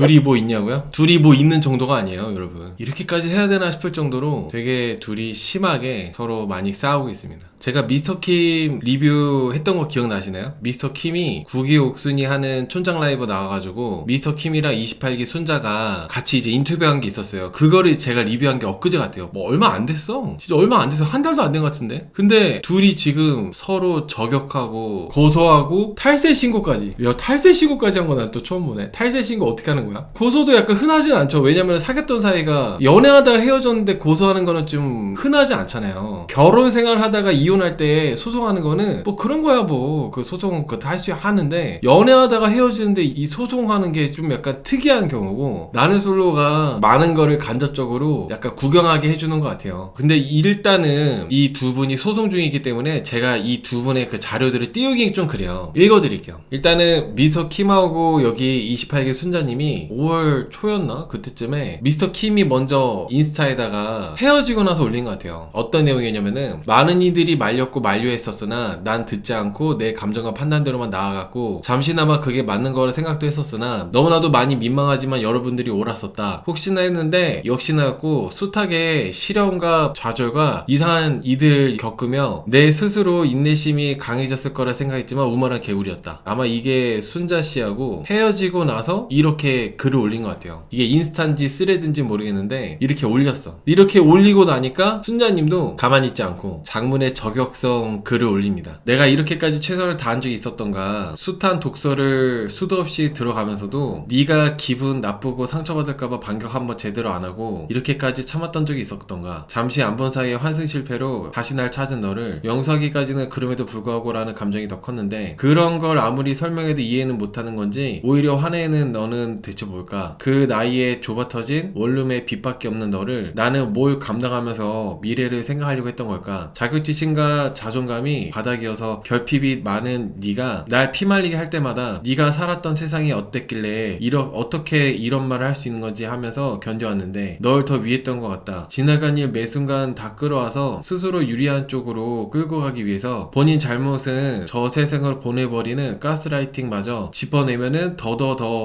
둘이 뭐 있냐고요? 둘이 뭐 있는 정도가 아니에요, 여러분. 이렇게까지 해야 되나 싶을 정도로 되게 둘이 심하게 서로 많이 싸우고 있습니다. 제가 미스터킴 리뷰했던 거 기억나시나요? 미스터킴이 구기 옥순이 하는 촌장 라이브 나와가지고 미스터킴이랑 28기 순자가 같이 이제 인터뷰한 게 있었어요. 그거를 제가 리뷰한 게 엊그제 같아요. 뭐 얼마 안 됐어. 진짜 얼마 안 돼서 한 달도 안 된 것 같은데. 근데 둘이 지금 서로 저격하고 고소하고 탈세 신고까지. 야, 탈세 신고까지 한 거 난 또 처음 보네. 탈세 신고 어떻게 하는 거야? 고소도 약간 흔하진 않죠. 왜냐면 사귀었던 사이가 연애하다가 헤어졌는데 고소하는 거는 좀 흔하지 않잖아요. 결혼 생활 하다가 이혼할 때 소송하는 거는 뭐 그런 거야 뭐. 그 소송 그거 할 수 하는데 연애하다가 헤어지는데 이 소송하는 게 좀 약간 특이한 경우고 나는 솔로가 많은 거를 간접적으로 약간 구경하게 해주는 것 같아요. 근데 일단은 이 두 분이 소송 중이기 때문에 제가 이 두 분의 그 자료들을 띄우기 좀 그래요. 읽어드릴게요. 일단은 미스터 킴하고 여기 28기 순자님이 5월 초였나? 그때쯤에 미스터 킴이 먼저 인스타에다가 헤어지고 나서 올린 것 같아요. 어떤 내용이냐면은 많은 이들이 말렸고 만류했었으나 난 듣지 않고 내 감정과 판단대로만 나아갔고 잠시나마 그게 맞는 거라 생각도 했었으나 너무나도 많이 민망하지만 여러분들이 옳았었다. 혹시나 했는데 역시나였고 숱하게 시련과 좌절과 이상한 이들 겪으며 내 스스로 인내심이 강해졌을 거라 생각했지만 우물한 개구리였다. 아마 이게 순자씨하고 헤어지고 나서 이렇게 글을 올린 것 같아요. 이게 인스타인지 스레드인지 모르겠는데 이렇게 올렸어. 이렇게 올리고 나니까 순자님도 가만히 있지 않고 장문의 저격성 글을 올립니다. 내가 이렇게까지 최선을 다한 적이 있었던가. 숱한 독서를 수도 없이 들어가면서도 네가 기분 나쁘고 상처받을까봐 반격 한번 제대로 안 하고 이렇게까지 참았던 적이 있었던가. 잠시 안 본 사이에 환승 실패로 다시 날 찾은 너를 영서하기까지는 그럼에도 불구하고 라는 감정이 더 컸는데 그런 걸 아무리 설명해도 이해는 못하는 건지 오히려 화내는 너는 대체 뭘까. 그 나이에 좁아터진 원룸에 빛밖에 없는 너를 나는 뭘 감당하면서 미래를 생각하려고 했던 걸까. 자격지심과 자존감이 바닥이어서 결핍이 많은 네가 날 피말리게 할 때마다 네가 살았던 세상이 어땠길래 어떻게 이런 말을 할 수 있는 건지 하면서 견뎌왔는데 널 더 위했던 것 같다. 지나간 일 매 순간 다 끌어와서 스스로 유리한 쪽으로 끌고 가기 위해서 본인 잘못은 저 세상으로 보내버리는 가스라이팅마저 짚어내면은 더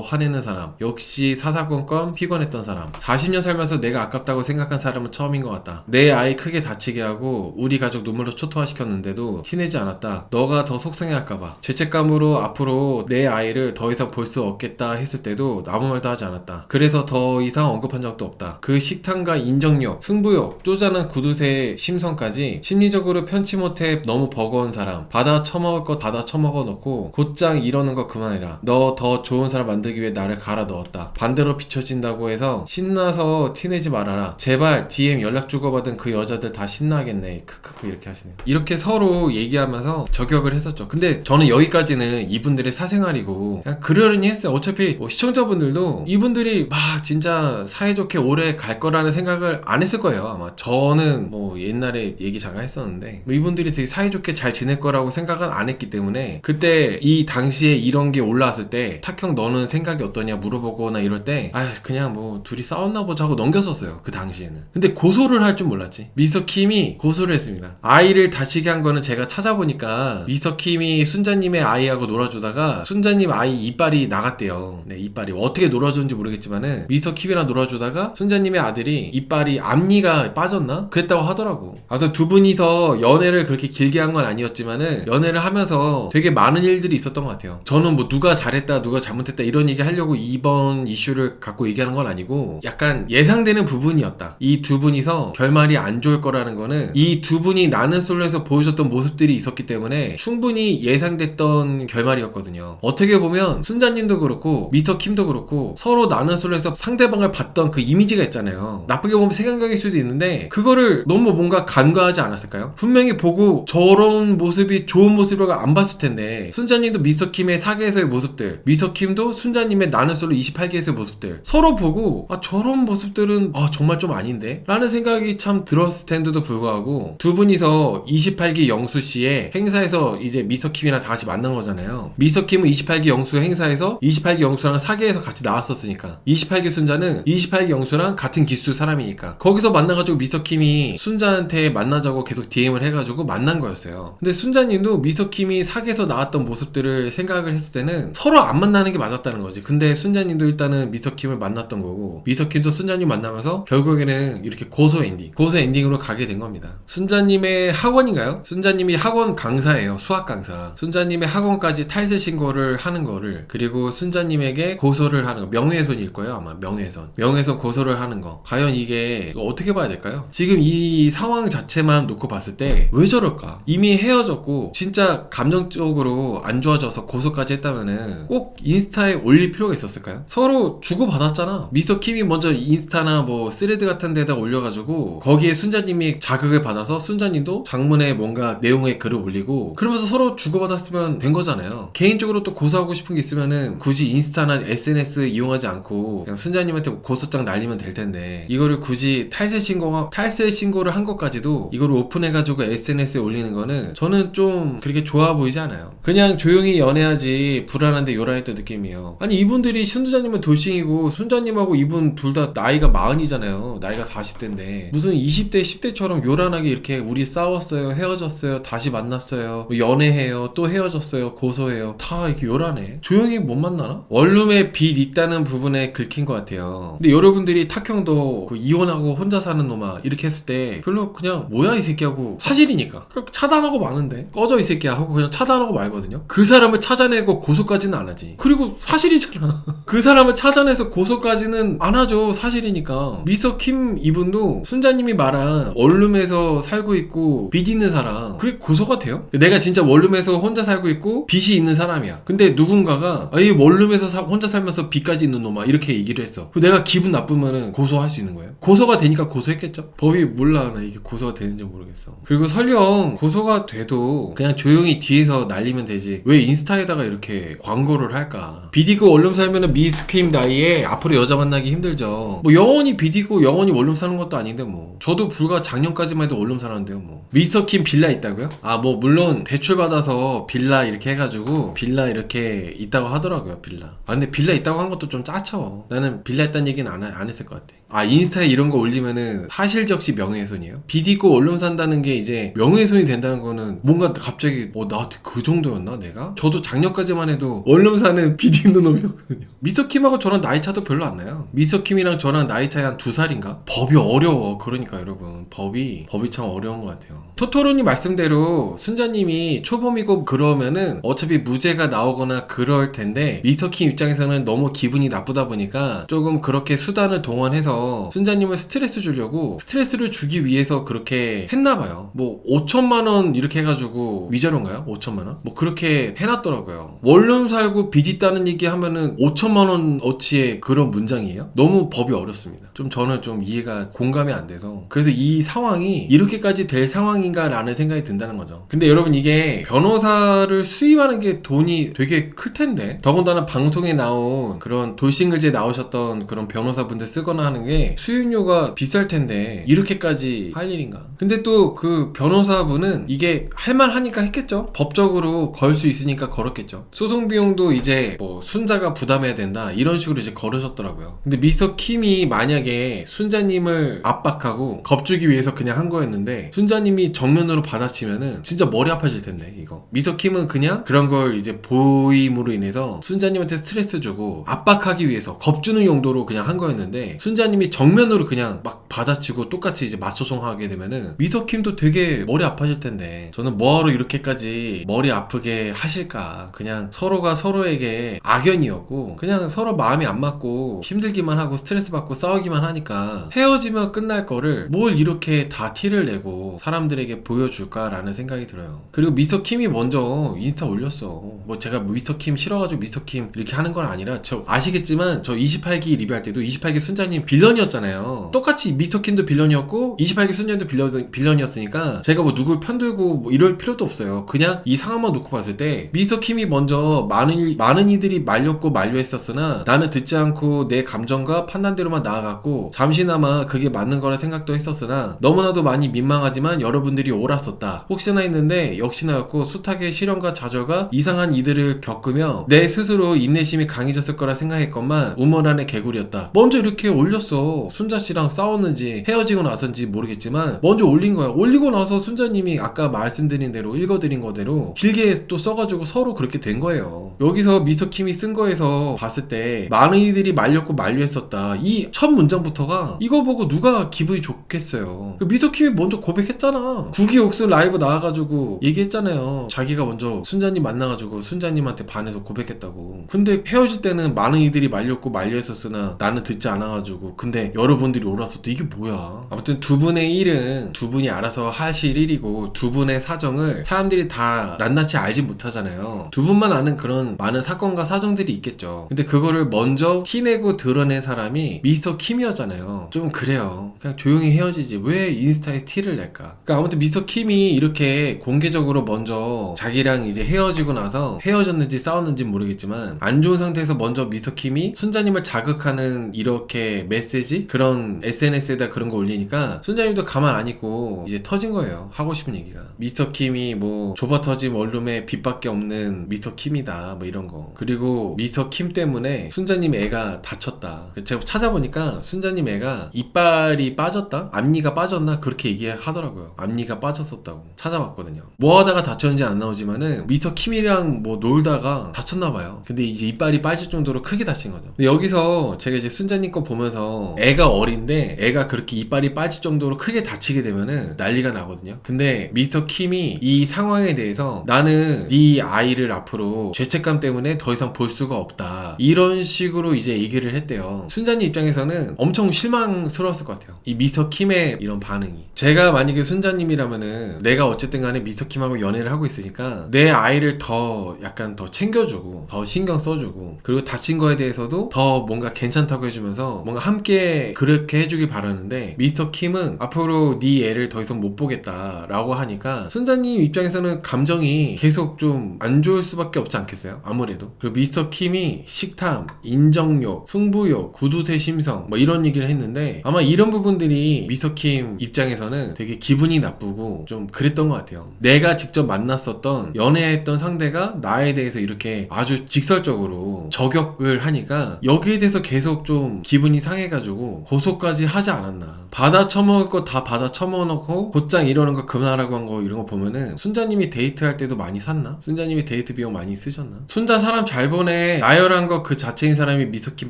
화내는 사람. 역시 사사건건 피곤했던 사람. 40년 살면서 내가 아깝다고 생각한 사람은 처음인 것 같다. 내 아이 크게 다치게 하고 우리 가족 눈물로 초토화시켰는데도 티내지 않았다. 너가 더 속상해할까봐. 죄책감으로 앞으로 내 아이를 더 이상 볼 수 없겠다 했을 때도 아무 말도 하지 않았다. 그래서 더 이상 언급한 적도 없다. 그 식탐과 인정력, 승부욕, 쪼잔한 구두쇠의 심성까지 심리적으로 편치 못해 너무 버거운 사람. 받아 처먹을 거 받아 처먹어 놓고 곧장 이러는 거 그만해라. 너 더 좋은 사람 만들기 위해 나를 갈아 넣었다. 반대로 비춰진다고 해서 신나서 티내지 말아라. 제발 DM 연락 주고받은 그 여자들 다 신나겠네. 크크크 이렇게 하시네요. 이렇게 서로 얘기하면서 저격을 했었죠. 근데 저는 여기까지는 이분들의 사생활이고 그냥 그러려니 했어요. 어차피 뭐 시청자분들도 이분들이 막 진짜 사이좋게 오래 갈 거라는 생각을 안 했을 거예요. 아마 저는 뭐 옛날에 얘기 잠깐 했었는데 뭐 이분들이 되게 사이좋게 잘 지낼 거라고 생각은 안 했기 때문에 그때 이 당시에 이런 게 올라왔을 때 탁형 너는 생각이 어떠냐 물어보거나 이럴 때 그냥 뭐 둘이 싸웠나 보자 하고 넘겼었어요. 그 당시에는. 근데 고소를 할 줄 몰랐지. 미스터 킴이 고소를 했습니다. 아이를 다치게 한 거는 제가 찾아보니까 미스터 킴이 순자님의 아이하고 놀아주다가 순자님 아이 이빨이 나갔대요. 네, 이빨이 어떻게 놀아줬는지 모르겠지만은 미스터 킴이랑 놀아주다가 순자님의 아들이 이빨이 앞니가 빠졌나? 그랬다고 하더라고. 아무튼 두 분이서 연애를 그렇게 길게 한 건 아니었지만은 연애를 하면서 되게 많은 일들이 있었던 것 같아요. 저는 뭐 누가 잘했다 누가 잘못했다 이런 얘기 하려고 이번 이슈를 갖고 얘기하는 건 아니고 약간 예상되는 부분이었다. 이 두 분이서 결말이 안 좋을 거라는 거는 이 두 분이 나는 솔로에서 보여줬던 모습들이 있었기 때문에 충분히 예상됐던 결말이었거든요. 어떻게 보면 순자님도 그렇고 미스터 킴도 그렇고 서로 나는 솔로에서 상대방을 봤던 그 이미지가 있잖아요. 나쁘게 보면 색안경일 수도 있는데 그거를 너무 뭔가 간과하지 않았을까요? 분명히 보고 저런 모습이 좋은 모습이라고 안 봤을 텐데 순자님도 미스터 킴의 사계에서의 모습들, 미스터 킴도 순자님의 나는 솔로 28기에서의 모습들 서로 보고 저런 모습들은 정말 좀 아닌데? 라는 생각이 참 들었을 텐데도 불구하고 두 분이서 그래서 28기 영수 씨의 행사에서 이제 미스터킴이랑 다 같이 만난 거잖아요. 미스터킴은 28기 영수 행사에서 28기 영수랑 사계에서 같이 나왔었으니까 28기 순자는 28기 영수랑 같은 기수 사람이니까 거기서 만나가지고 미스터킴이 순자한테 만나자고 계속 DM을 해가지고 만난 거였어요. 근데 순자님도 미스터킴이 사계에서 나왔던 모습들을 생각을 했을 때는 서로 안 만나는 게 맞았다는 거지. 근데 순자님도 일단은 미스터킴을 만났던 거고 미스터킴도 순자님 만나면서 결국에는 이렇게 고소 엔딩으로 가게 된 겁니다. 순자님의 학원인가요? 순자님이 학원 강사예요. 수학 강사. 순자님의 학원까지 탈세 신고를 하는 거를, 그리고 순자님에게 고소를 하는 거, 명예훼손일 거예요 아마. 명예훼손 고소를 하는 거, 과연 이게 어떻게 봐야 될까요? 지금 이 상황 자체만 놓고 봤을 때 왜 저럴까? 이미 헤어졌고 진짜 감정적으로 안 좋아져서 고소까지 했다면은 꼭 인스타에 올릴 필요가 있었을까요? 서로 주고받았잖아. 미스터킴이 먼저 인스타나 뭐 스레드 같은 데다 올려가지고 거기에 순자님이 자극을 받아서 순자님도 장문에 뭔가 내용의 글을 올리고 그러면서 서로 주고받았으면 된 거잖아요. 개인적으로 또 고소하고 싶은 게 있으면은 굳이 인스타나 SNS 이용하지 않고 그냥 순자님한테 고소장 날리면 될 텐데, 이거를 굳이 탈세 신고를 한 것까지도 이거를 오픈해가지고 SNS에 올리는 거는 저는 좀 그렇게 좋아 보이지 않아요. 그냥 조용히 연애하지 불안한데 요란했던 느낌이에요. 아니 이분들이 순자님은 돌싱이고 순자님하고 이분 둘 다 나이가 40이잖아요. 나이가 40대인데 무슨 20대 10대처럼 요란하게 이렇게 우리 싸웠어요, 헤어졌어요, 다시 만났어요, 뭐 연애해요, 또 헤어졌어요, 고소해요, 다 이렇게 요란해. 조용히 못 만나나? 원룸에 빚 있다는 부분에 긁힌 것 같아요. 근데 여러분들이 탁형도 그 이혼하고 혼자 사는 놈아 이렇게 했을 때 별로 그냥 뭐야 이 새끼하고, 사실이니까 그냥 차단하고 마는데 꺼져 이 새끼야 하고 그냥 차단하고 말거든요. 그 사람을 찾아내고 고소까지는 안 하지. 그리고 사실이잖아. 그 사람을 찾아내서 고소까지는 안 하죠. 사실이니까. 미스터킴 이분도 순자님이 말한 원룸에서 살고 있고 빚 있는 사람, 그게 고소가 돼요? 내가 진짜 원룸에서 혼자 살고 있고 빚이 있는 사람이야. 근데 누군가가 이 원룸에서 혼자 살면서 빚까지 있는 놈아 이렇게 얘기를 했어. 내가 기분 나쁘면은 고소할 수 있는 거예요. 고소가 되니까 고소했겠죠? 법이 몰라. 나 이게 고소가 되는지 모르겠어. 그리고 설령 고소가 돼도 그냥 조용히 뒤에서 날리면 되지 왜 인스타에다가 이렇게 광고를 할까? 빚이고 원룸 살면은 미스터킴 나이에 앞으로 여자 만나기 힘들죠. 뭐 영원히 빚이고 영원히 원룸 사는 것도 아닌데 뭐. 저도 불과 작년까지만 해도 원룸 살았는데요 뭐. 미스터킴 빌라 있다고요? 아 뭐 물론 대출 받아서 빌라 이렇게 해가지고 빌라 이렇게 있다고 하더라고요. 빌라. 아 근데 빌라 있다고 한 것도 좀 짜쳐. 나는 빌라 있다는 얘기는 안 했을 것 같아. 아 인스타에 이런 거 올리면은 사실적시 명예훼손이에요? 빚 있고 원룸 산다는 게 이제 명예훼손이 된다는 거는 뭔가 갑자기 나한테 그 정도였나 내가? 저도 작년까지만 해도 원룸 사는 빚 있는 놈이었거든요. 미스터킴하고 저랑 나이 차도 별로 안 나요. 미스터킴이랑 저랑 나이 차이 한 2살인가? 법이 어려워. 그러니까 여러분 법이 참 어려운 것 같아요. 토토로님 말씀대로 순자님이 초범이고 그러면은 어차피 무죄가 나오거나 그럴 텐데 미스터킴 입장에서는 너무 기분이 나쁘다 보니까 조금 그렇게 수단을 동원해서 순자님을 스트레스를 주기 위해서 그렇게 했나봐요. 뭐 5천만원 이렇게 해가지고 위자료인가요? 5천만원? 뭐 그렇게 해놨더라고요. 원룸 살고 빚 있다는 얘기 하면은 5천만원 어치의 그런 문장이에요? 너무 법이 어렵습니다. 저는 좀 이해가 공감이 안 돼서, 그래서 이 상황이 이렇게까지 될 상황인가 라는 생각이 든다는 거죠. 근데 여러분 이게 변호사를 수임하는 게 돈이 되게 클 텐데, 더군다나 방송에 나온 그런 돌싱글즈에 나오셨던 그런 변호사분들 쓰거나 하는 게 수임료가 비쌀 텐데 이렇게까지 할 일인가? 근데 또 그 변호사분은 이게 할만하니까 했겠죠? 법적으로 걸 수 있으니까 걸었겠죠. 소송 비용도 이제 뭐 순자가 부담해야 된다 이런 식으로 이제 걸으셨더라고요. 근데 미스터킴이 만약에 순자님을 압박하고 겁주기 위해서 그냥 한 거였는데 순자님이 정면으로 받아치면은 진짜 머리 아파질 텐데 이거. 미스터킴은 그냥 그런 걸 이제 보임으로 인해서 순자님한테 스트레스 주고 압박하기 위해서 겁주는 용도로 그냥 한 거였는데 순자님이 정면으로 그냥 막 받아치고 똑같이 이제 맞소송하게 되면은 미스터킴도 되게 머리 아파질 텐데, 저는 뭐하러 이렇게까지 머리 아프게 하실까. 그냥 서로가 서로에게 악연이었고 그냥 서로 마음이 안 맞고 힘들기만 하고 스트레스 받고 싸우기만 하니까 헤어지면 끝날 거를 뭘 이렇게 다 티를 내고 사람들에게 보여줄까라는 생각이 들어요. 그리고 미스터킴이 먼저 인스타 올렸어. 뭐 제가 미스터킴 싫어가지고 미스터킴 이렇게 하는 건 아니라, 저 아시겠지만 저 28기 리뷰할 때도 28기 순자님 빌런이었잖아요. 똑같이 미스터킴도 빌런이었고 28기 순자님도 빌런이었으니까 제가 뭐 누굴 편들고 뭐 이럴 필요도 없어요. 그냥 이 상황만 놓고 봤을 때 미스터킴이 먼저 많은 이들이 말렸고 만류했었으나 나는 듣지 않고 내 감정과 판단대로만 나아갔고 잠시나마 그게 맞는 거라 생각도 했었으나 너무나도 많이 민망하지만 여러분들이 옳았었다. 혹시나 했는데 역시나였고 숱하게 시련과 좌절과 이상한 이들을 겪으며 내 스스로 인내심이 강해졌을 거라 생각했건만 우물 안의 개구리였다. 먼저 이렇게 올렸어. 순자씨랑 싸웠는지 헤어지고 나서인지 모르겠지만 먼저 올린 거야. 올리고 나서 순자님이 아까 말씀드린 대로 읽어드린 거대로 길게 또 써가지고 서로 그렇게 된 거예요. 여기서 미스터킴이 쓴 거에서 봤을 때 많은 이들이 말렸고 만류했었다. 이 첫 문장부터가 이거 보고 누가 기분이 좋겠어요. 미스터킴이 먼저 고백했잖아. 국기옥수 라이브 나와가지고 얘기했잖아요. 자기가 먼저 순자님 만나가지고 순자님한테 반해서 고백했다고. 근데 헤어질 때는 많은 이들이 말렸고 만류했었으나 나는 듣지 않아가지고 근데 여러분들이 옳았었다. 이게 뭐야. 아무튼 두 분의 일은 두 분이 알아서 하실 일이고 두 분의 사정을 사람들이 다 낱낱이 알지 못하잖아요. 두 분만 아는 그런 많은 사건과 사정들이 있겠죠. 근데 그거를 먼저 티내고 드러낸 사람이 미스터킴이었잖아요. 좀 그래요. 그냥 조용히 헤어지지 왜 인스타에 티를 낼까. 그러니까 아무튼 미스터킴이 이렇게 공개적으로 먼저 자기랑 이제 헤어지고 나서 헤어졌는지 싸웠는지 모르겠지만 안 좋은 상태에서 먼저 미스터킴이 순자님을 자극하는 이렇게 메시지 그런 SNS에다 그런 거 올리니까 순자님도 가만 안 있고 이제 터진 거예요. 하고 싶은 얘기가 미스터킴이 뭐 좁아 터진 원룸에 빛밖에 없는 미스터킴이다 뭐 이런 거. 그리고 미스터킴 때문에 순자님 애가 다쳤다. 제가 찾아보니까 순자님 애가 이빨이 빠졌다? 앞니가 빠졌나? 그렇게 얘기하더라고요. 앞니가 빠졌었다고 찾아봤거든요. 뭐 하다가 다쳤는지 안 나오지만은 미스터킴이랑 뭐 놀다가 다쳤나봐요. 근데 이제 이빨이 빠질 정도로 크게 다친 거죠. 근데 여기서 제가 이제 순자님 거 보면서 애가 어린데 애가 그렇게 이빨이 빠질 정도로 크게 다치게 되면은 난리가 나거든요. 근데 미스터킴이 이 상황에 대해서 나는 네 아이를 앞으로 죄책감 때문에 더 이상 볼 수가 없다. 이런 식으로 이제 얘기를 했대요. 순자님 입장에서는 엄청 실망스러웠을 것 같아요. 이 미스터킴의 이런 반응이. 제가 만약에 순자님이라면은 내가 어쨌든 간에 미스터킴하고 연애를 하고 있으니까 내 아이를 더 약간 더 챙겨주고 더 신경 써주고 그리고 다친 거에 대해서도 더 뭔가 괜찮다고 해주면서 뭔가 함께 그렇게 해주길 바라는데 미스터킴은 앞으로 네 애를 더 이상 못 보겠다 라고 하니까 순자님 입장에서는 감정이 계속 좀 안 좋을 수밖에 없지 않겠어요? 아무래도. 그리고 미스터킴이 식탐, 인정욕, 승부욕, 구두쇠 심성 뭐 이런 얘기를 했는데 아마 이런 부분들이 미스터킴 입장에서는 되게 기분이 나쁘고 좀 그랬던 것 같아요. 내가 직접 만났었던 연애했던 상대가 나에 대해서 이렇게 아주 직설적으로 저격을 하니까 여기에 대해서 계속 좀 기분이 상해가지고 고소까지 하지 않았나. 받아 처먹을 거 다 받아 처먹어놓고 곧장 이러는 거 그만하라고 한 거 이런 거 보면은 순자님이 데이트할 때도 많이 샀나? 순자님이 데이트 비용 많이 쓰셨나? 순자 사람 잘 보내 나열한 거 그 자체인 사람이 미스터킴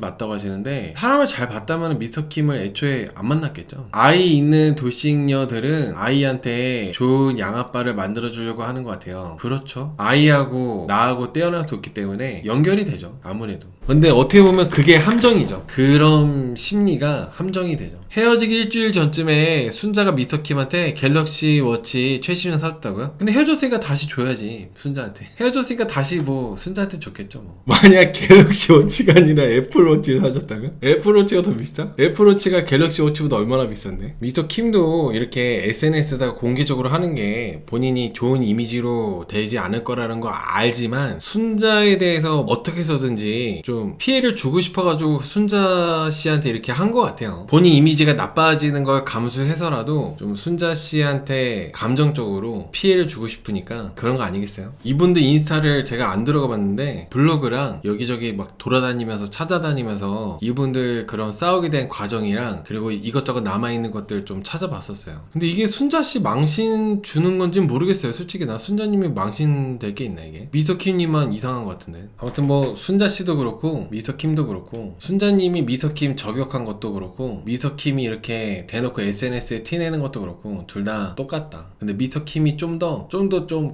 맞다고 하시는데 사람을 잘 봤다면 미스터킴을 애초에 안 만났겠죠. 아이 있는 돌싱녀들은 아이한테 좋은 양아빠를 만들어주려고 하는 것 같아요. 그렇죠. 아이하고 나하고 떼어나서 뒀기 때문에 연결이 되죠. 아무래도. 근데 어떻게 보면 그게 함정이죠. 그런 심리가 함정이 되죠. 헤어지기 일주일 전쯤에 순자가 미스터킴한테 갤럭시 워치 최신형 사줬다고요? 근데 헤어졌으니까 다시 줘야지 순자한테. 헤어졌으니까 다시 뭐 순자한테 줬겠죠 뭐. 만약 갤럭시 워치가 아니라 애플워치 사줬다면? 애플워치가 더 비싸? 애플워치가 갤럭시 워치보다 얼마나 비싼데? 미스터킴도 이렇게 SNS에다가 공개적으로 하는 게 본인이 좋은 이미지로 되지 않을 거라는 거 알지만 순자에 대해서 어떻게 해서든지 좀 피해를 주고 싶어가지고 순자 씨한테 이렇게 한 것 같아요. 본인 이미지가 나빠지는 걸 감수해서라도 좀 순자 씨한테 감정적으로 피해를 주고 싶으니까 그런 거 아니겠어요? 이분들 인스타를 제가 안 들어가 봤는데 블로그랑 여기저기 막 돌아다니면서 찾아다니면서 이분들 그런 싸우게 된 과정이랑 그리고 이것저것 남아있는 것들 좀 찾아봤었어요. 근데 이게 순자 씨 망신 주는 건지는 모르겠어요. 솔직히 나 순자님이 망신 될 게 있나 이게? 미스터킴님만 이상한 것 같은데. 아무튼 뭐 순자 씨도 그렇고 미스터킴도 그렇고 순자님이 미스터킴 저격한 것도 그렇고 미스터킴이 이렇게 대놓고 SNS에 티내는 것도 그렇고 둘 다 똑같다. 근데 미스터킴이 좀 더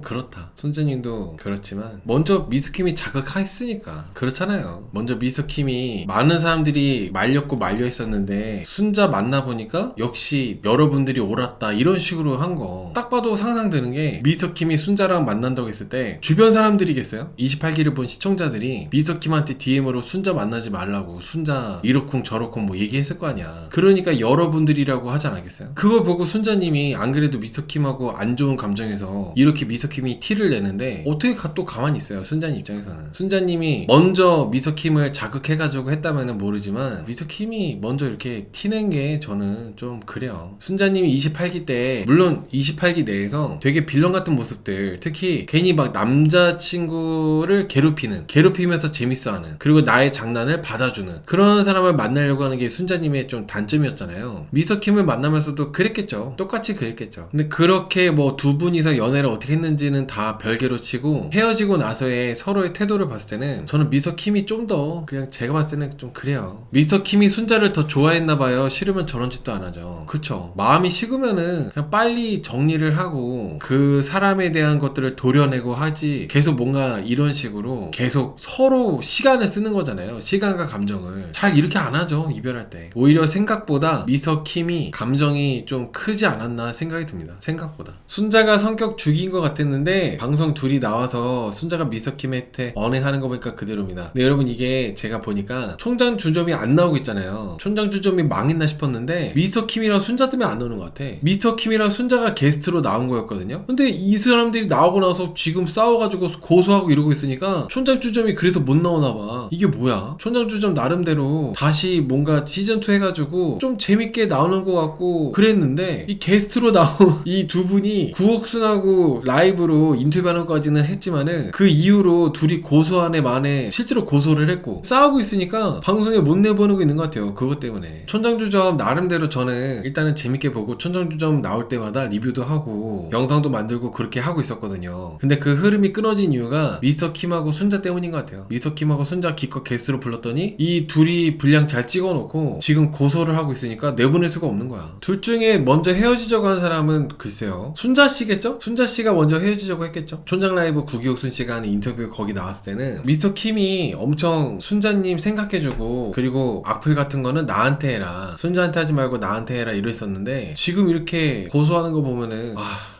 그렇다. 순자님도 그렇지만 먼저 미스터킴이 자극했으니까 그렇잖아요. 먼저 미스터킴이 많은 사람들이 말렸고 만류했었는데 순자 만나보니까 역시 여러분들이 옳았다 이런 식으로 한 거 딱 봐도 상상되는 게 미스터킴이 순자랑 만난다고 했을 때 주변 사람들이겠어요? 28기를 본 시청자들이 미스터킴한테 DM을 DM으로 순자 만나지 말라고 순자 이러쿵 저러쿵 뭐 얘기했을 거 아니야. 그러니까 여러분들이라고 하지 않았겠어요? 그걸 보고 순자님이 안 그래도 미스터킴하고 안 좋은 감정에서 이렇게 미스터킴이 티를 내는데 어떻게 또 가만히 있어요, 순자님 입장에서는. 순자님이 먼저 미스터킴을 자극해가지고 했다면은 모르지만 미스터킴이 먼저 이렇게 티낸 게 저는 좀 그래요. 순자님이 28기 때 물론 28기 내에서 되게 빌런 같은 모습들, 특히 괜히 막 남자친구를 괴롭히면서 재밌어하는, 그리고 나의 장난을 받아주는 그런 사람을 만나려고 하는 게 순자님의 좀 단점이었잖아요. 미스터킴을 만나면서도 그랬겠죠. 똑같이 그랬겠죠. 근데 그렇게 뭐 두 분이서 연애를 어떻게 했는지는 다 별개로 치고 헤어지고 나서의 서로의 태도를 봤을 때는 저는 미스터킴이 좀 더 그냥 제가 봤을 때는 좀 그래요. 미스터킴이 순자를 더 좋아했나봐요. 싫으면 저런 짓도 안 하죠. 그쵸? 마음이 식으면은 그냥 빨리 정리를 하고 그 사람에 대한 것들을 도려내고 하지, 계속 뭔가 이런 식으로 계속 서로 시간을 쓰는 거잖아요. 시간과 감정을. 잘 이렇게 안 하죠, 이별할 때. 오히려 생각보다 미서킴이 감정이 좀 크지 않았나 생각이 듭니다. 생각보다. 순자가 성격 죽인 것 같았는데 방송 둘이 나와서 순자가 미서킴한테 언행하는 거 보니까 그대로입니다. 근데 여러분, 이게 제가 보니까 총장 주점이 안 나오고 있잖아요. 총장 주점이 망했나 싶었는데 미서킴이랑 순자 때문에 안 나오는 것 같아. 미서킴이랑 순자가 게스트로 나온 거였거든요. 근데 이 사람들이 나오고 나서 지금 싸워가지고 고소하고 이러고 있으니까 촌장 주점이 그래서 못 나오나봐. 이게 뭐야? 촌장 주점 나름대로 다시 뭔가 시즌2 해가지고 좀 재밌게 나오는 것 같고 그랬는데, 이 게스트로 나온 이 두 분이 구옥순하고 라이브로 인터뷰하는 것까지는 했지만은 그 이후로 둘이 고소한 애 만에 실제로 고소를 했고 싸우고 있으니까 방송에 못 내보내고 있는 것 같아요. 그것 때문에. 촌장 주점 나름대로 저는 일단은 재밌게 보고 촌장 주점 나올 때마다 리뷰도 하고 영상도 만들고 그렇게 하고 있었거든요. 근데 그 흐름이 끊어진 이유가 미스터킴하고 순자 때문인 것 같아요. 미스터킴하고 순자 기껏 게스트로 불렀더니 이 둘이 분량 잘 찍어놓고 지금 고소를 하고 있으니까 내보낼 수가 없는 거야. 둘 중에 먼저 헤어지자고 한 사람은 글쎄요, 순자씨겠죠? 순자씨가 먼저 헤어지자고 했겠죠? 촌장 라이브 구기옥순 씨가 하는 인터뷰 거기 나왔을 때는 미스터킴이 엄청 순자님 생각해주고, 그리고 악플 같은 거는 나한테 해라, 순자한테 하지 말고 나한테 해라 이랬었는데, 지금 이렇게 고소하는 거 보면은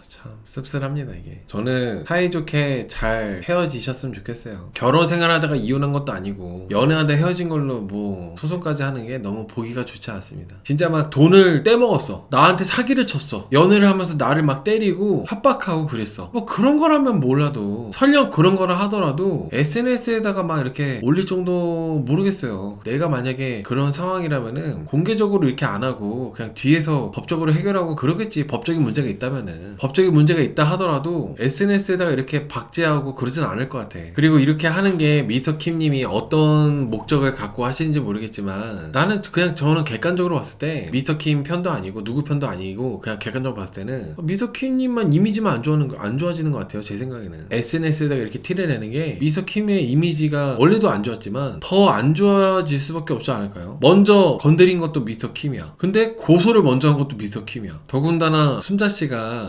참 씁쓸합니다. 이게 저는 사이좋게 잘 헤어지셨으면 좋겠어요. 결혼 생활하다가 이혼한 것도 아니고 연애하다 헤어진 걸로 뭐 소송까지 하는 게 너무 보기가 좋지 않습니다. 진짜 막 돈을 떼먹었어, 나한테 사기를 쳤어, 연애를 하면서 나를 막 때리고 협박하고 그랬어. 뭐 그런 거라면 몰라도, 설령 그런 거라 하더라도 SNS에다가 막 이렇게 올릴 정도 모르겠어요. 내가 만약에 그런 상황이라면은 공개적으로 이렇게 안 하고 그냥 뒤에서 법적으로 해결하고 그러겠지. 법적인 문제가 있다면은. 법적인 문제가 있다 하더라도 SNS에다가 이렇게 박제하고 그러진 않을 것 같아. 그리고 이렇게 하는 게 미스터킴님이 어떤 목적을 갖고 하시는지 모르겠지만, 나는 그냥 저는 객관적으로 봤을 때 미스터킴 편도 아니고 누구 편도 아니고 그냥 객관적으로 봤을 때는 미스터킴님만 이미지만 안 좋아지는 것 같아요. 제 생각에는 SNS에다가 이렇게 티를 내는 게 미스터킴의 이미지가 원래도 안 좋았지만 더 안 좋아질 수밖에 없지 않을까요? 먼저 건드린 것도 미스터킴이야. 근데 고소를 먼저 한 것도 미스터킴이야. 더군다나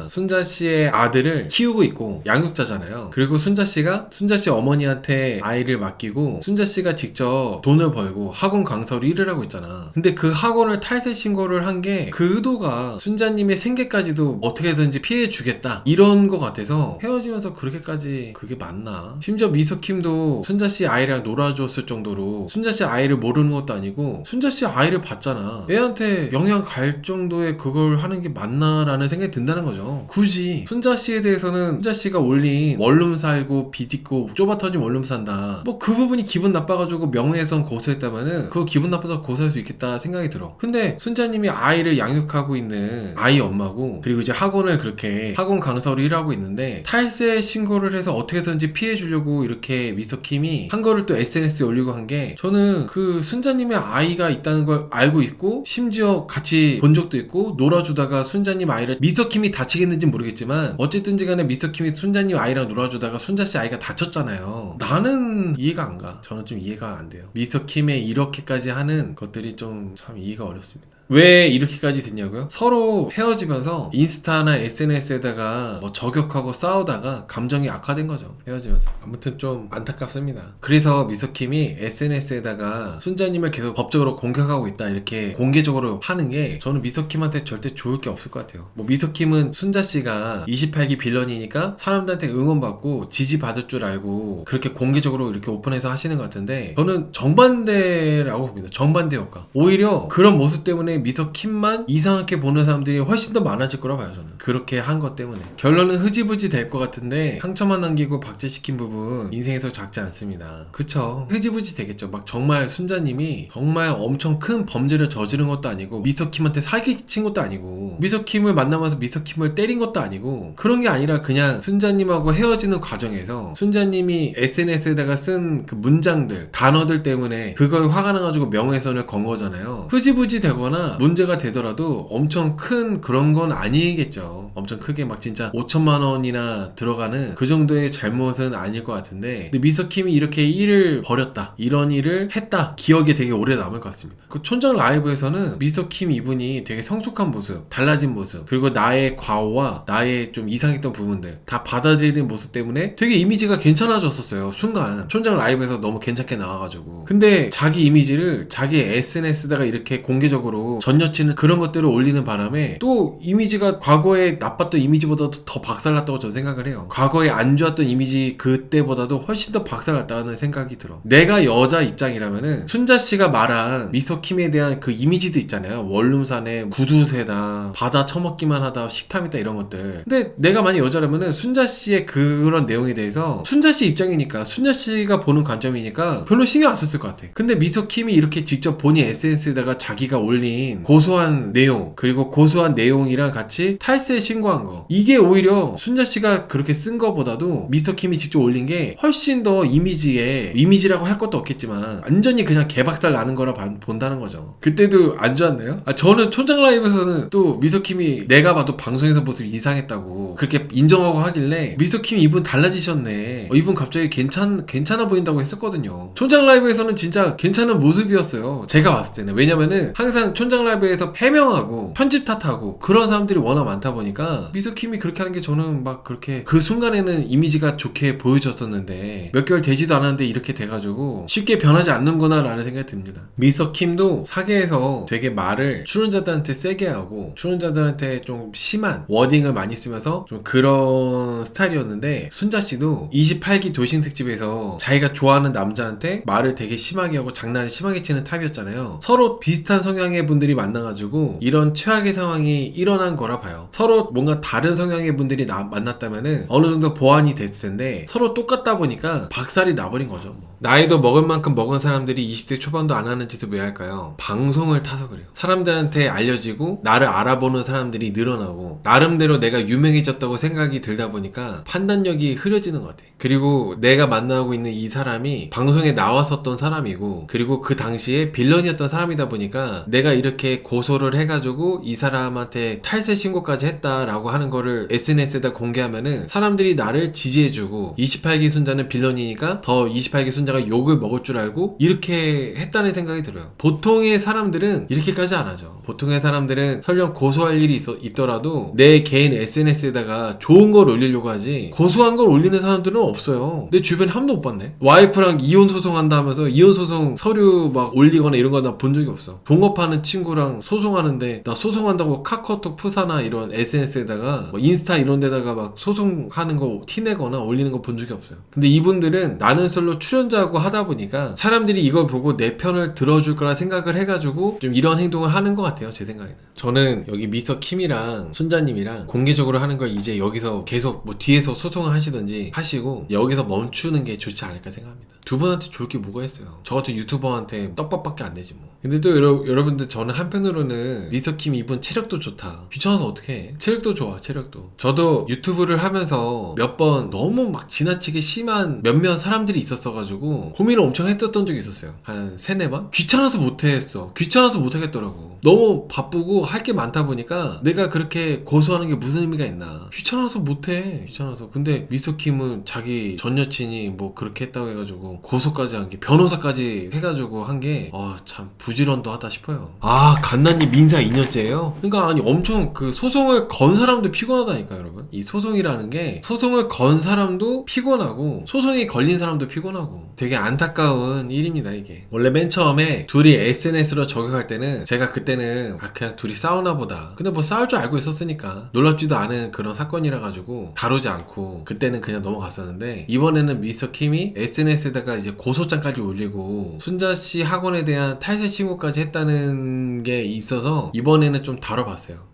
순자씨의 아들을 키우고 있고 양육자잖아요. 그리고 순자씨 어머니한테 아이를 맡기고 순자씨가 직접 돈을 벌고 학원 강사로 일을 하고 있잖아. 근데 그 학원을 탈세 신고를 한 게 그 의도가 순자님의 생계까지도 어떻게든지 피해주겠다 이런 거 같아서 헤어지면서 그렇게까지 그게 맞나? 심지어 미스터킴도 순자씨 아이랑 놀아줬을 정도로 순자씨 아이를 모르는 것도 아니고 순자씨 아이를 봤잖아. 애한테 영향 갈 정도의 그걸 하는 게 맞나라는 생각이 든다는 거죠. 굳이 순자씨에 대해서는 순자씨가 올린 원룸 살고 빚 있고 좁아터진 원룸 산다, 뭐 그 부분이 기분 나빠가지고 명예훼손 고소했다면은 그거 기분 나빠서 고소할 수 있겠다 생각이 들어. 근데 순자님이 아이를 양육하고 있는 아이 엄마고, 그리고 이제 학원을 그렇게 학원 강사로 일하고 있는데 탈세 신고를 해서 어떻게 해서든지 피해주려고 이렇게 미스터킴이 한 거를 또 SNS에 올리고 한 게, 저는 그 순자님의 아이가 있다는 걸 알고 있고 심지어 같이 본 적도 있고 놀아주다가 순자님 아이를 미스터킴이 다치겠는지 모르겠지만 어쨌든지 간에 미스터킴이 순자님 아이랑 놀아주다가 순자씨 아이가 다쳤잖아요. 나는 이해가 안 가. 저는 좀 이해가 안 돼요. 미스터킴의 이렇게까지 하는 것들이 좀 참 이해가 어렵습니다. 왜 이렇게까지 됐냐고요? 서로 헤어지면서 인스타나 SNS에다가 뭐 저격하고 싸우다가 감정이 악화된 거죠. 헤어지면서. 아무튼 좀 안타깝습니다. 그래서 미서킴이 SNS에다가 순자님을 계속 법적으로 공격하고 있다 이렇게 공개적으로 하는 게 저는 미서킴한테 절대 좋을 게 없을 것 같아요. 뭐 미서킴은 순자씨가 자기가 28기 빌런이니까 사람들한테 응원받고 지지받을 줄 알고 그렇게 공개적으로 이렇게 오픈해서 하시는 것 같은데, 저는 정반대라고 봅니다. 정반대 효과. 오히려 그런 모습 때문에 미서킴만 이상하게 보는 사람들이 훨씬 더 많아질 거라 봐요. 저는 그렇게 한 것 때문에. 결론은 흐지부지 될 것 같은데 상처만 남기고 박제시킨 부분 인생에서 작지 않습니다. 그쵸, 흐지부지 되겠죠. 막 정말 순자님이 정말 엄청 큰 범죄를 저지른 것도 아니고 미서킴한테 사기친 것도 아니고 미서킴을 만나면서 미서킴을 때린 것도 아니고, 그런 게 아니라 그냥 순자님하고 헤어지는 과정에서 순자님이 SNS에다가 쓴 그 문장들, 단어들 때문에 그거에 화가 나가지고 명예훼손을 건 거잖아요. 흐지부지 되거나 문제가 되더라도 엄청 큰 그런 건 아니겠죠. 엄청 크게 막 진짜 5천만 원이나 들어가는 그 정도의 잘못은 아닐 것 같은데, 근데 미서킴이 이렇게 일을 벌였다, 이런 일을 했다, 기억에 되게 오래 남을 것 같습니다. 그 촌장 라이브에서는 미서킴 이분이 되게 성숙한 모습, 달라진 모습, 그리고 나의 과오와 나의 좀 이상했던 부분들 다 받아들이는 모습 때문에 되게 이미지가 괜찮아졌었어요. 순간 촌장 라이브에서 너무 괜찮게 나와가지고. 근데 자기 이미지를 자기 SNS에다가 이렇게 공개적으로 전 여친은 그런 것들을 올리는 바람에 또 이미지가 과거에 나빴던 이미지보다도 더 박살났다고 저는 생각을 해요. 과거에 안 좋았던 이미지 그때보다도 훨씬 더 박살났다는 생각이 들어. 내가 여자 입장이라면은 순자씨가 말한 미서킴에 대한 그 이미지도 있잖아요. 원룸산에 구두쇠다, 바다 처먹기만 하다, 식탐있다, 이런 것들. 근데 내가 만약 여자라면은 순자씨의 그런 내용에 대해서 순자씨 입장이니까, 순자씨가 보는 관점이니까 별로 신경 안 썼을 것 같아. 근데 미서킴이 이렇게 직접 본인 SNS에다가 자기가 올린 고소한 내용, 그리고 고소한 내용이랑 같이 탈세 신고한 거, 이게 오히려 순자씨가 그렇게 쓴 거보다도 미서킴이 직접 올린 게 훨씬 더 이미지라고 할 것도 없겠지만 완전히 그냥 개박살 나는 거라 본다는 거죠. 그때도 안 좋았나요? 저는 촌장 라이브에서는 또 미서킴이 내가 봐도 방송에서 모습이 이상했다고 그렇게 인정하고 하길래 미서킴 이분 달라지셨네, 이분 갑자기 괜찮아 보인다고 했었거든요. 촌장 라이브에서는 진짜 괜찮은 모습이었어요, 제가 봤을 때는. 왜냐면은 항상 촌장 라이브에서 해명하고 편집 탓하고 그런 사람들이 워낙 많다 보니까 미서킴이 그렇게 하는 게 저는 막 그렇게 그 순간에는 이미지가 좋게 보여졌었는데, 몇 개월 되지도 않았는데 이렇게 돼가지고 쉽게 변하지 않는구나 라는 생각이 듭니다. 미서킴도 사계에서 되게 말을 출연자들한테 세게 하고 출연자들한테 좀 심한 워딩을 많이 쓰면서 좀 그런 스타일이었는데, 순자씨도 28기 돌싱 특집에서 자기가 좋아하는 남자한테 말을 되게 심하게 하고 장난을 심하게 치는 타입이었잖아요. 서로 비슷한 성향의 분들이 만나가지고 이런 최악의 상황이 일어난 거라 봐요. 서로 뭔가 다른 성향의 분들이 만났다면은 어느 정도 보완이 됐을 텐데 서로 똑같다 보니까 박살이 나버린 거죠. 뭐. 나이도 먹을 만큼 먹은 사람들이 20대 초반도 안 하는 짓을 왜 할까요? 방송을 타서 그래요. 사람들한테 알려지고 나를 알아보는 사람들이 늘어나고 나름대로 내가 유명해졌다고 생각이 들다 보니까 판단력이 흐려지는 것 같아. 그리고 내가 만나고 있는 이 사람이 방송에 나왔었던 사람이고, 그리고 그 당시에 빌런이었던 사람이다 보니까 내가 이렇게 고소를 해가지고 이 사람한테 탈세 신고까지 했다라고 하는 거를 SNS에다 공개하면은 사람들이 나를 지지해주고 28기 순자는 빌런이니까 더 28기 순자가 욕을 먹을 줄 알고 이렇게 했다는 생각이 들어요. 보통의 사람들은 이렇게까지 안 하죠. 보통의 사람들은 설령 고소할 일이 있더라도 내 개인 SNS에다가 좋은 걸 올리려고 하지 고소한 걸 올리는 사람들은 없어요. 내 주변에 한 번도 못 봤네. 와이프랑 이혼 소송한다 하면서 이혼 소송 서류 막 올리거나 이런 거 나 본 적이 없어. 동업하는 친구랑 소송하는데 나 소송한다고 카카오톡 푸사나 이런 SNS에다가 뭐 인스타 이런 데다가 막 소송하는 거 티내거나 올리는 거 본 적이 없어요. 근데 이분들은 나는 솔로 출연자고 하다 보니까 사람들이 이걸 보고 내 편을 들어줄 거라 생각을 해가지고 좀 이런 행동을 하는 것 같아요, 제 생각에는. 저는 여기 미서킴이랑 순자님이랑 공개적으로 하는 걸 이제 여기서 계속 뭐 뒤에서 소송을 하시든지 하시고 여기서 멈추는 게 좋지 않을까 생각합니다. 두 분한테 좋을 게 뭐가 있어요. 저 같은 유튜버한테 떡밥밖에 안 되지 뭐. 근데 또 여러분들, 저는 한편으로는 미서킴 이분 체력도 좋다. 귀찮아서 어떡해. 체력도 좋아, 체력도. 저도 유튜브를 하면서 몇 번 너무 막 지나치게 심한 몇몇 사람들이 있었어가지고 고민을 엄청 했었던 적이 있었어요. 한 3-4번? 귀찮아서 못했어. 귀찮아서 못하겠더라고. 너무 바쁘고 할 게 많다 보니까 내가 그렇게 고소하는 게 무슨 의미가 있나. 귀찮아서 못해. 귀찮아서. 근데 미서킴은 자기 전 여친이 뭐 그렇게 했다고 해가지고 고소까지 한 게, 변호사까지 해가지고 한 게 참 부지런도 하다 싶어요. 갓난이 민사 2년째예요? 그러니까 아니 엄청 그 소송을 건 사람도 피곤하다니까 여러분. 이 소송이라는 게 소송을 건 사람도 피곤하고 소송이 걸린 사람도 피곤하고 되게 안타까운 일입니다 이게. 원래 맨 처음에 둘이 SNS로 저격할 때는 제가 그때 그때는 그냥 둘이 싸우나 보다. 근데 뭐 싸울 줄 알고 있었으니까 놀랍지도 않은 그런 사건이라 가지고 다루지 않고 그때는 그냥 넘어갔었는데, 이번에는 미스터 킴이 SNS에다가 이제 고소장까지 올리고 순자씨 학원에 대한 탈세 신고까지 했다는 게 있어서 이번에는 좀 다뤄봤어요.